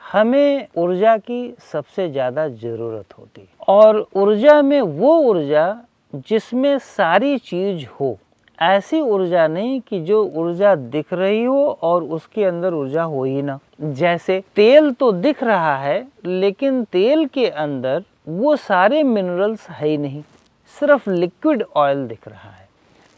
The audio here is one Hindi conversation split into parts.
हमें ऊर्जा की सबसे ज़्यादा ज़रूरत होती है और ऊर्जा में वो ऊर्जा जिसमें सारी चीज़ हो, ऐसी ऊर्जा नहीं कि जो ऊर्जा दिख रही हो और उसके अंदर ऊर्जा हो ही ना। जैसे तेल तो दिख रहा है लेकिन तेल के अंदर वो सारे मिनरल्स है ही नहीं, सिर्फ लिक्विड ऑयल दिख रहा है।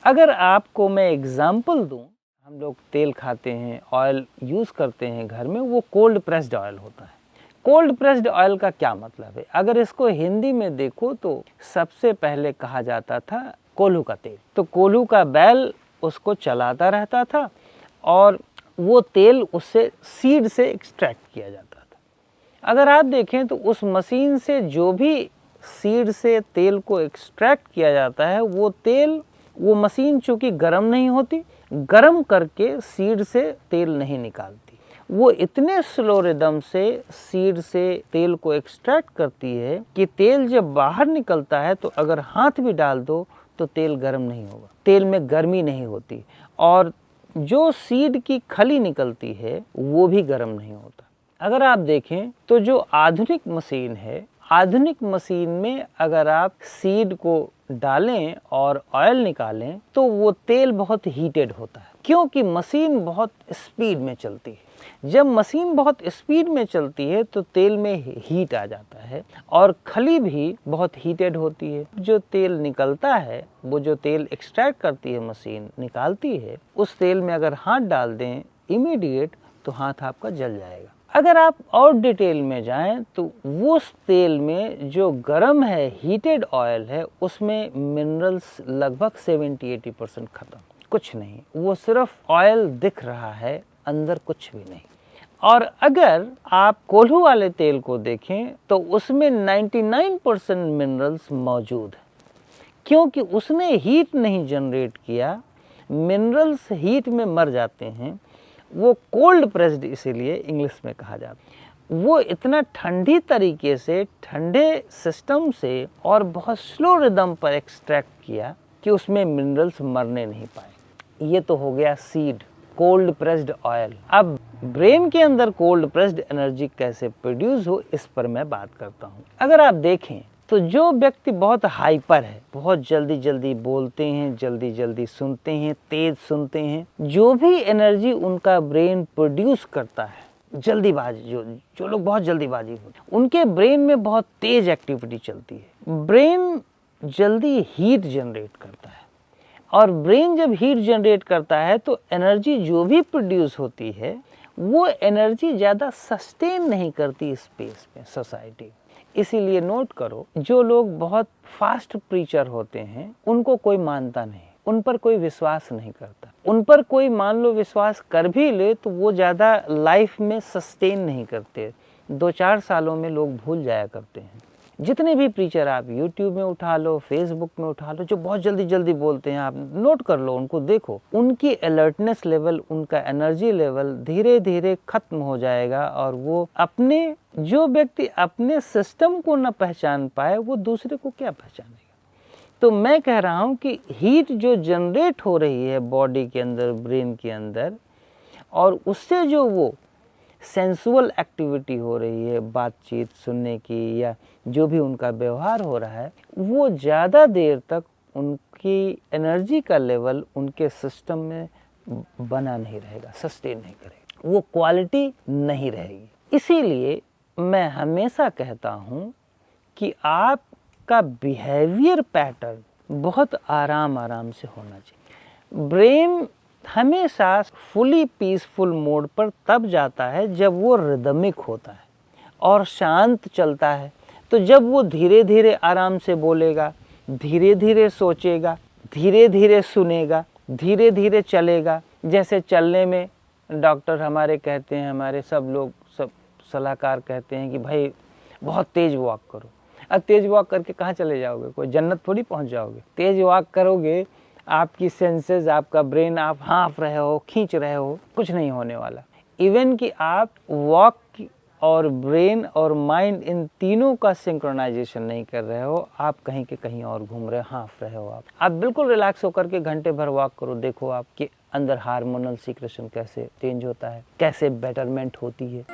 अगर आपको मैं एग्जांपल दूं, हम लोग तेल खाते हैं, ऑयल यूज़ करते हैं घर में, वो कोल्ड प्रेस्ड ऑयल होता है। कोल्ड प्रेस्ड ऑयल का क्या मतलब है? अगर इसको हिंदी में देखो तो सबसे पहले कहा जाता था कोल्हू का तेल। तो कोल्हू का बैल उसको चलाता रहता था और वो तेल उससे सीड से एक्सट्रैक्ट किया जाता था। अगर आप देखें तो उस मशीन से जो भी सीड से तेल को एक्सट्रैक्ट किया जाता है, वो तेल, वो मशीन चूँकि गर्म नहीं होती, गर्म करके सीड से तेल नहीं निकालती। वो इतने स्लो रिदम से सीड से तेल को एक्सट्रैक्ट करती है कि तेल जब बाहर निकलता है तो अगर हाथ भी डाल दो तो तेल गर्म नहीं होगा, तेल में गर्मी नहीं होती और जो सीड की खली निकलती है वो भी गर्म नहीं होता। अगर आप देखें तो जो आधुनिक मशीन है, आधुनिक मशीन में अगर आप सीड को डालें और ऑयल निकालें तो वो तेल बहुत हीटेड होता है, क्योंकि मशीन बहुत स्पीड में चलती है। जब मशीन बहुत स्पीड में चलती है तो तेल में हीट आ जाता है और खली भी बहुत हीटेड होती है। जो तेल निकलता है, वो जो तेल एक्सट्रैक्ट करती है मशीन, निकालती है, उस तेल में अगर हाथ डाल दें इमीडिएट तो हाथ आपका जल जाएगा। अगर आप और डिटेल में जाएं तो उस तेल में जो गर्म है, हीटेड ऑयल है, उसमें मिनरल्स लगभग 70-80% खत्म, कुछ नहीं, वो सिर्फ ऑयल दिख रहा है, अंदर कुछ भी नहीं। और अगर आप कोल्हू वाले तेल को देखें तो उसमें 99% मिनरल्स मौजूद है, क्योंकि उसने हीट नहीं जनरेट किया। मिनरल्स हीट में मर जाते हैं, वो कोल्ड प्रेस्ड इसीलिए इंग्लिश में कहा जाता है। वो इतना ठंडी तरीके से, ठंडे सिस्टम से और बहुत स्लो रिदम पर एक्सट्रैक्ट किया कि उसमें मिनरल्स मरने नहीं पाए। ये तो हो गया सीड, कोल्ड प्रेस्ड ऑयल। अब ब्रेन के अंदर कोल्ड प्रेस्ड एनर्जी कैसे प्रोड्यूस हो, इस पर मैं बात करता हूँ। अगर आप देखें तो जो व्यक्ति बहुत हाइपर है, बहुत जल्दी जल्दी बोलते हैं, जल्दी जल्दी सुनते हैं, तेज सुनते हैं, जो भी एनर्जी उनका ब्रेन प्रोड्यूस करता है, जल्दीबाजी, जो लोग बहुत जल्दीबाजी होते हैं, उनके ब्रेन में बहुत तेज एक्टिविटी चलती है। ब्रेन जल्दी हीट जनरेट करता है और ब्रेन जब हीट जनरेट करता है तो एनर्जी जो भी प्रोड्यूस होती है वो एनर्जी ज़्यादा सस्टेन नहीं करती स्पेस में, सोसाइटी। इसीलिए नोट करो, जो लोग बहुत फास्ट प्रीचर होते हैं उनको कोई मानता नहीं, उन पर कोई विश्वास नहीं करता। उन पर कोई मान लो विश्वास कर भी ले तो वो ज़्यादा लाइफ में सस्टेन नहीं करते, 2-4 सालों में लोग भूल जाया करते हैं। जितने भी प्रीचर आप यूट्यूब में उठा लो, फेसबुक में उठा लो, जो बहुत जल्दी जल्दी बोलते हैं, आप नोट कर लो, उनको देखो, उनकी अलर्टनेस लेवल, उनका एनर्जी लेवल धीरे धीरे खत्म हो जाएगा और वो अपने, जो व्यक्ति अपने सिस्टम को न पहचान पाए वो दूसरे को क्या पहचानेगा। तो मैं कह रहा हूँ कि हीट जो जनरेट हो रही है बॉडी के अंदर, ब्रेन के अंदर, और उससे जो वो सेंसुअल एक्टिविटी हो रही है, बातचीत, सुनने की, या जो भी उनका व्यवहार हो रहा है, वो ज़्यादा देर तक उनकी एनर्जी का लेवल उनके सिस्टम में बना नहीं रहेगा, सस्टेन नहीं करेगा, वो क्वालिटी नहीं रहेगी। इसीलिए मैं हमेशा कहता हूँ कि आपका बिहेवियर पैटर्न बहुत आराम आराम से होना चाहिए। ब्रेन हमेशा फुली पीसफुल मोड पर तब जाता है जब वो रिदमिक होता है और शांत चलता है। तो जब वो धीरे धीरे आराम से बोलेगा, धीरे धीरे सोचेगा, धीरे धीरे सुनेगा, धीरे धीरे चलेगा। जैसे चलने में डॉक्टर हमारे कहते हैं, हमारे सब लोग, सब सलाहकार कहते हैं कि भाई बहुत तेज़ वॉक करो। अब तेज़ वॉक करके कहाँ चले जाओगे, कोई जन्नत थोड़ी पहुँच जाओगे। तेज़ वॉक करोगे, आपकी सेंसेस, आपका ब्रेन, आप हाँफ रहे हो, खींच रहे हो, कुछ नहीं होने वाला। इवन कि आप वॉक और ब्रेन और माइंड, इन तीनों का सिंक्रोनाइजेशन नहीं कर रहे हो, आप कहीं के कहीं और घूम रहे हो, हाँफ रहे हो। आप बिल्कुल रिलैक्स होकर के घंटे भर वॉक करो, देखो आपके अंदर हार्मोनल सीक्रेशन कैसे चेंज होता है, कैसे बेटरमेंट होती है।